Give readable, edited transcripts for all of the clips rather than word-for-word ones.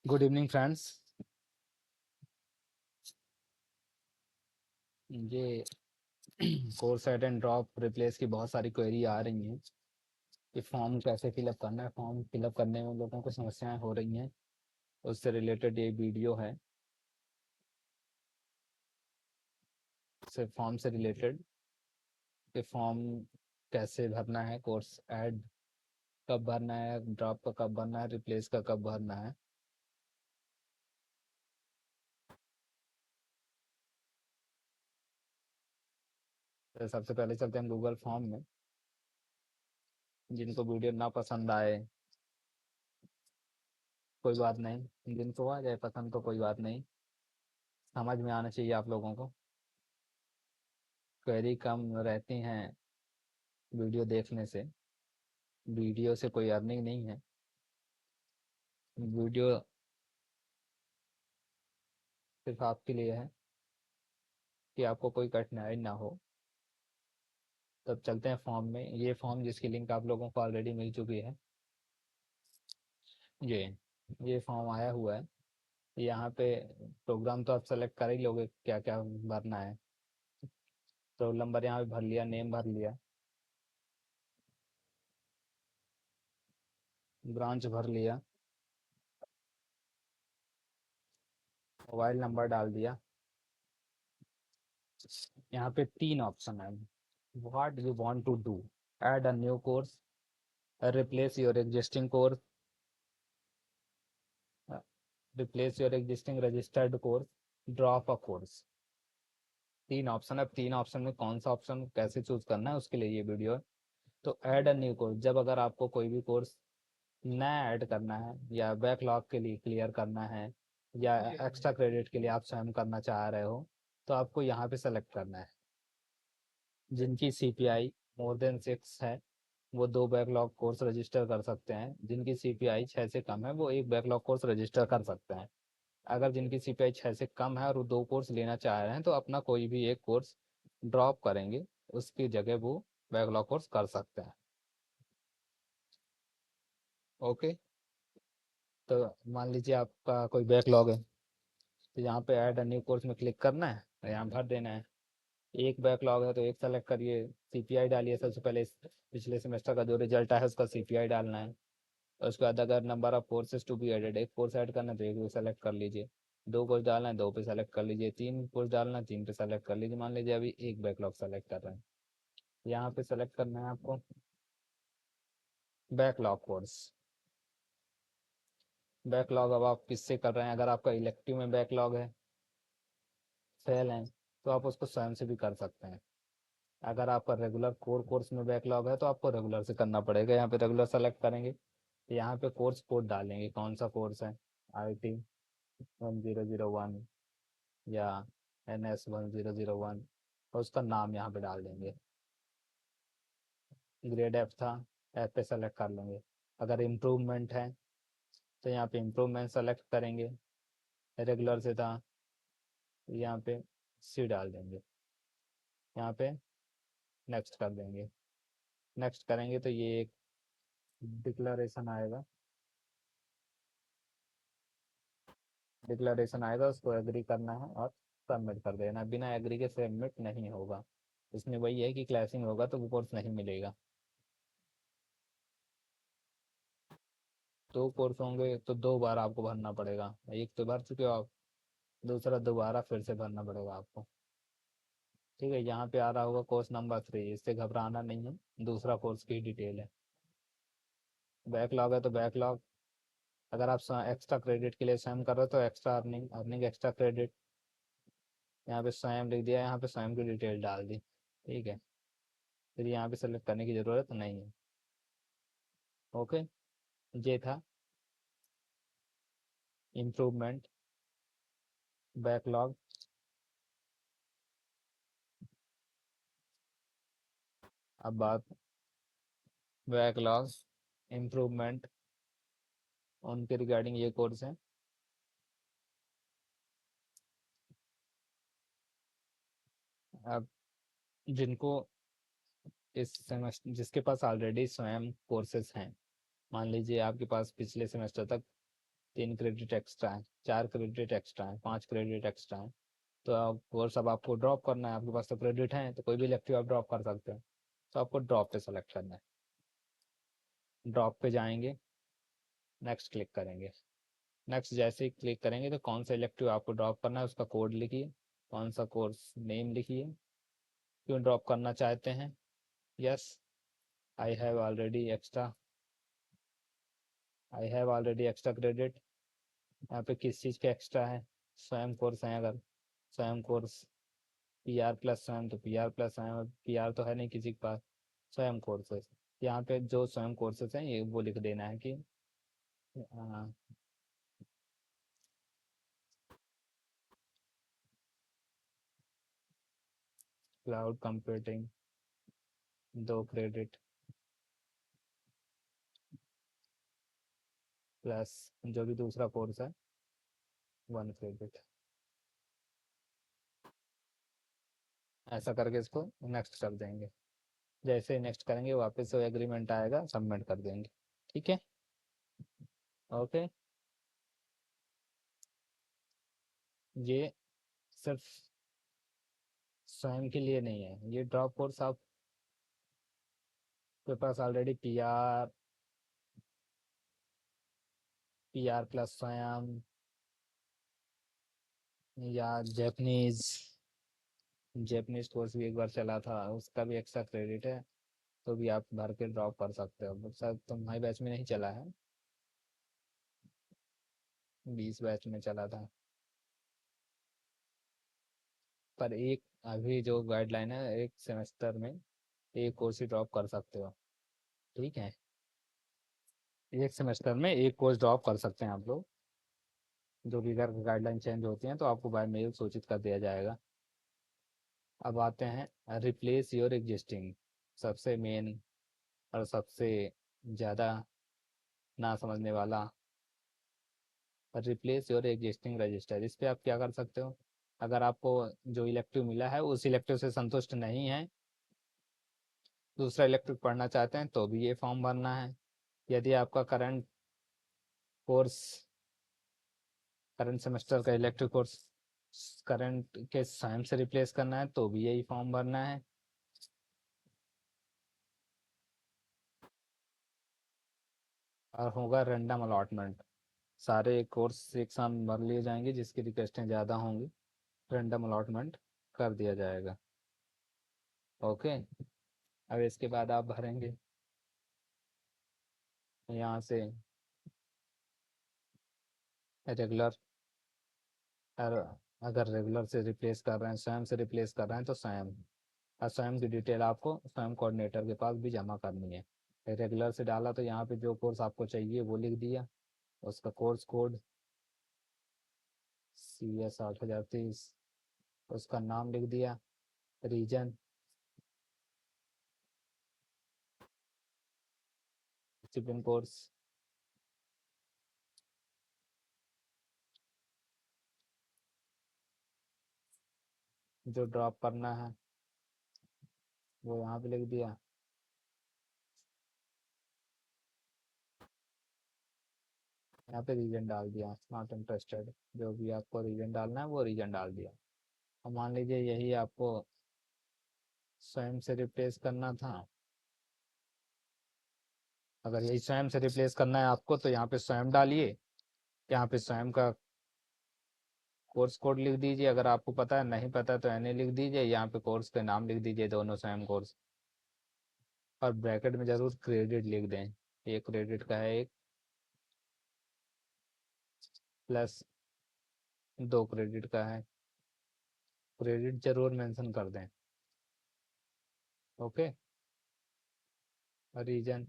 Good evening friends. ये course add and drop replace की बहुत सारी क्वेरी आ रही हैं कि फॉर्म कैसे फिलअप करना है। फॉर्म फिलअप करने में लोगों को समस्याएं हो रही हैं। उससे रिलेटेड ये वीडियो है। सिर्फ फॉर्म से रिलेटेड कि फॉर्म कैसे भरना है, कोर्स ऐड कब भरना है, ड्रॉप का कब भरना है, रिप्लेस का कब भरना है। तो सबसे पहले चलते हैं गूगल फॉर्म में। जिनको वीडियो ना पसंद आए कोई बात नहीं, जिनको आ जाए पसंद तो कोई बात नहीं। समझ में आना चाहिए आप लोगों को। क्वेरी कम रहती हैं वीडियो देखने से। वीडियो से कोई अर्निंग नहीं है। वीडियो सिर्फ आपके लिए है कि आपको कोई कठिनाई ना हो। तब चलते हैं फॉर्म में। ये फॉर्म जिसकी लिंक आप लोगों को ऑलरेडी मिल चुकी है। ये ये फॉर्म आया हुआ है। यहाँ पे प्रोग्राम तो आप सेलेक्ट कर ही लोगे क्या क्या भरना है। तो रोल नंबर यहाँ पे भर लिया, नेम भर लिया, ब्रांच भर लिया, मोबाइल नंबर डाल दिया। यहाँ पे तीन ऑप्शन है। What you want to do: add a new course, replace your existing course, replace your existing registered course, drop a course. तीन ऑप्शन है। अब तीन ऑप्शन में कौन सा ऑप्शन कैसे चूज करना है उसके लिए ये वीडियो है। तो ऐड अ न्यू कोर्स, जब अगर आपको कोई भी कोर्स नया ऐड करना है या बैकलॉग के लिए क्लियर करना है या एक्स्ट्रा क्रेडिट के लिए आप स्वयं करना चाह रहे हो, तो आपको यहाँ पे सेलेक्ट करना है। जिनकी सीपीआई मोर देन 6 है वो दो बैकलॉग कोर्स रजिस्टर कर सकते हैं। जिनकी सीपीआई 6 से कम है वो एक बैकलॉग कोर्स रजिस्टर कर सकते हैं। अगर जिनकी सीपीआई 6 से कम है और वो दो कोर्स लेना चाह रहे हैं तो अपना कोई भी एक कोर्स ड्रॉप करेंगे, उसकी जगह वो बैकलॉग कोर्स कर सकते हैं। ओके। तो मान लीजिए आपका कोई बैकलॉग है, तो यहाँ पे ऐड अ न्यू कोर्स में क्लिक करना है और यहाँ भर देना है। एक बैकलॉग है तो एक सेलेक्ट करिए, सीपीआई डालिए। सबसे पहले पिछले सेमेस्टर का जो रिजल्ट है उसका सीपीआई डालना है। और उसके बाद अगर number of courses to be added, एक कोर्स ऐड करना है तो एक पे सेलेक्ट कर लीजिए। दो कोर्स डालना है, दो पे सेलेक्ट कर लीजिए। तीन कोर्स डालना है, तीन पे सेलेक्ट कर लीजिए। मान लीजिए अभी एक बैकलॉग सेलेक्ट कर रहे हैं, यहाँ पे सेलेक्ट करना है आपको बैकलॉग कोर्स। बैकलॉग अब आप किससे कर रहे हैं? अगर आपका इलेक्टिव में बैकलॉग है, फेल है, तो आप उसको स्वयं से भी कर सकते हैं। अगर आपका रेगुलर कोर कोर्स में बैकलॉग है तो आपको रेगुलर से करना पड़ेगा। यहाँ पे रेगुलर सेलेक्ट करेंगे, यहाँ पे कोर्स कोड डालेंगे कौन सा कोर्स है, IT 1001 या NS 1001, और उसका नाम यहाँ पे डाल देंगे। ग्रेड F था, F पे सेलेक्ट कर लेंगे। अगर इम्प्रूवमेंट है तो यहाँ पे इम्प्रूवमेंट सेलेक्ट करेंगे। रेगुलर से था, यहाँ पे C डाल देंगे। यहाँ पे नेक्स्ट कर देंगे। नेक्स्ट करेंगे तो ये एक डिक्लेरेशन आएगा। डिक्लेरेशन आएगा, उसको एग्री करना है और सबमिट कर देना। बिना एग्री के सबमिट नहीं होगा। इसमें वही है कि क्लैशिंग होगा तो वो कोर्स नहीं मिलेगा। दो कोर्स होंगे तो दो बार आपको भरना पड़ेगा। एक तो भर चुके हो आप, दूसरा दोबारा फिर से भरना पड़ेगा आपको। ठीक है, यहाँ पे आ रहा होगा कोर्स नंबर 3, इससे घबराना नहीं है, दूसरा कोर्स की डिटेल है। बैकलॉग है तो बैकलॉग, अगर आप एक्स्ट्रा क्रेडिट के लिए स्वयं कर रहे हो तो extra earning, earning extra credit. यहाँ पे स्वयं लिख दिया, यहाँ पे स्वयं की डिटेल डाल दी। ठीक है, फिर यहाँ पे सेलेक्ट करने की जरूरत नहीं है। ओके। ये था इम्प्रूवमेंट, बैकलॉग। अब बात बैकलॉग, इम्प्रूवमेंट, उनके रिगार्डिंग ये कोर्स है। अब जिनको इस सेमेस्टर, जिसके पास ऑलरेडी स्वयं कोर्सेज हैं, मान लीजिए आपके पास पिछले सेमेस्टर तक 3 क्रेडिट एक्स्ट्रा है, 4 क्रेडिट एक्स्ट्रा है, 5 क्रेडिट एक्स्ट्रा है। तो अब वो सब आपको ड्रॉप करना है, आपके पास तो क्रेडिट है तो कोई भी इलेक्टिव आप ड्रॉप कर सकते हो। तो आपको ड्रॉप पे सेलेक्ट करना है, ड्रॉप पे जाएंगे, नेक्स्ट क्लिक करेंगे। नेक्स्ट जैसे ही क्लिक करेंगे तो कौन सा इलेक्टिव आपको ड्रॉप करना है उसका कोड लिखिए, कौन सा कोर्स नेम लिखिए, क्यों ड्रॉप करना चाहते हैं, yes I have already extra, I have already extra credit. यहाँ पे किस चीज़ के एक्स्ट्रा है, स्वयं कोर्स है, अगर स्वयं कोर्स पी आर प्लस स्वयं तो पी आर प्लस है, और पी आर तो है नहीं किसी के पास, स्वयं कोर्सेज। यहाँ पे जो स्वयं कोर्सेज हैं ये वो लिख देना है कि क्लाउड कंप्यूटिंग 2 क्रेडिट प्लस जो भी दूसरा कोर्स है 1 क्रेडिट, ऐसा करके इसको नेक्स्ट कर देंगे। जैसे नेक्स्ट करेंगे वापस से एग्रीमेंट आएगा, सबमिट कर देंगे। ठीक है, ओके। ये सिर्फ स्वयं के लिए नहीं है, ये ड्रॉप कोर्स आपके पास ऑलरेडी पी आर प्लस स्वयं या जैपनीज, जैपनीज कोर्स भी एक बार चला था, उसका भी एक्स्ट्रा क्रेडिट है, तो भी आप भर के ड्रॉप कर सकते हो। बट सर तुम्हारी बैच में नहीं चला है, 20 बैच में चला था। पर एक अभी जो गाइडलाइन है, एक सेमेस्टर में एक कोर्स ही ड्रॉप कर सकते हो। ठीक है, एक सेमेस्टर में एक कोर्स ड्रॉप कर सकते हैं आप लोग। जो भी अगर गाइडलाइन चेंज होती हैं तो आपको बाय मेल सूचित कर दिया जाएगा। अब आते हैं रिप्लेस योर एग्जिस्टिंग, सबसे मेन और सबसे ज़्यादा ना समझने वाला, रिप्लेस योर एग्जिस्टिंग रजिस्टर। इस पे आप क्या कर सकते हो, अगर आपको जो इलेक्टिव मिला है उस इलेक्टिव से संतुष्ट नहीं है, दूसरा इलेक्टिव पढ़ना चाहते हैं, तो भी ये फॉर्म भरना है। यदि आपका कोर्स करंट सेमेस्टर का इलेक्टिव कोर्स करंट के स्वयं से रिप्लेस करना है तो भी यही फॉर्म भरना है। और होगा रैंडम अलॉटमेंट, सारे कोर्स एक साथ भर लिए जाएंगे, जिसकी रिक्वेस्टें ज़्यादा होंगी रैंडम अलॉटमेंट कर दिया जाएगा। ओके, अब इसके बाद आप भरेंगे यहाँ से रेगुलर, और अगर रेगुलर से रिप्लेस कर रहे हैं, स्वयं से रिप्लेस कर रहे हैं तो स्वयं, और स्वयं की डिटेल आपको स्वयं कोऑर्डिनेटर के पास भी जमा करनी है। रेगुलर से डाला तो यहाँ पे जो कोर्स आपको चाहिए वो लिख दिया, उसका कोर्स कोड CS 8030, उसका नाम लिख दिया, रीजन, डिसिप्लिन कोर्स, जो ड्रॉप करना है वो यहाँ पे लिख दिया, यहाँ पे रीजन डाल दिया, नॉट इंटरेस्टेड, जो भी आपको रीजन डालना है वो रीजन डाल दिया। अब मान लीजिए यही आपको स्वयं से रिप्लेस करना था, अगर यही स्वयं से रिप्लेस करना है आपको तो यहाँ पे स्वयं डालिए, यहाँ पे स्वयं का कोर्स कोड लिख दीजिए, अगर आपको पता है, नहीं पता तो NA लिख दीजिए, यहाँ पे कोर्स के नाम लिख दीजिए दोनों स्वयं कोर्स, और ब्रैकेट में जरूर क्रेडिट लिख दें, एक क्रेडिट का है एक, प्लस 2 क्रेडिट का है, क्रेडिट जरूर मेंशन कर दें। ओके, रीजन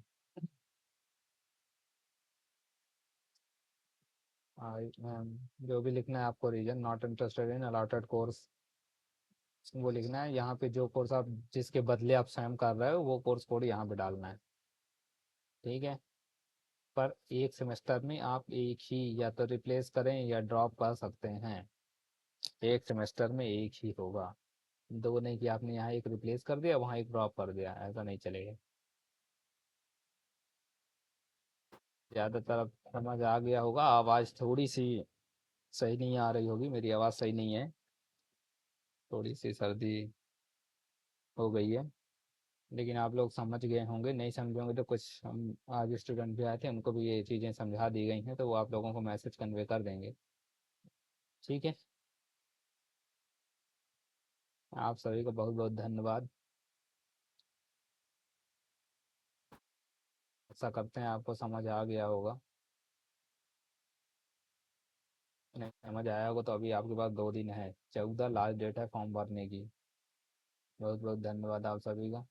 जो भी लिखना है आपको, reason, not interested in allotted course, वो लिखना है। यहाँ पे जो कोर्स आप जिसके बदले आप स्वयं कर रहे हो वो कोर्स कोड यहाँ पे डालना है। ठीक है, पर एक सेमेस्टर में आप एक ही या तो रिप्लेस करें या ड्रॉप कर सकते हैं, एक सेमेस्टर में एक ही होगा, दो नहीं कि आपने यहाँ एक रिप्लेस कर दिया वहाँ एक ड्रॉप कर दिया, ऐसा नहीं चलेगा। ज़्यादातर अब समझ आ गया होगा। आवाज़ थोड़ी सी सही नहीं आ रही होगी, मेरी आवाज़ सही नहीं है, थोड़ी सी सर्दी हो गई है। लेकिन आप लोग समझ गए होंगे, नहीं समझे होंगे तो कुछ हम आज स्टूडेंट भी आए थे, उनको भी ये चीज़ें समझा दी गई हैं, तो वो आप लोगों को मैसेज कन्वे कर देंगे। ठीक है। आप सभी को बहुत बहुत धन्यवाद। ऐसा करते हैं, आपको समझ आ गया होगा। नहीं समझ आया होगा तो अभी आपके पास 2 दिन है, 14 लास्ट डेट है फॉर्म भरने की। बहुत बहुत धन्यवाद आप सभी का।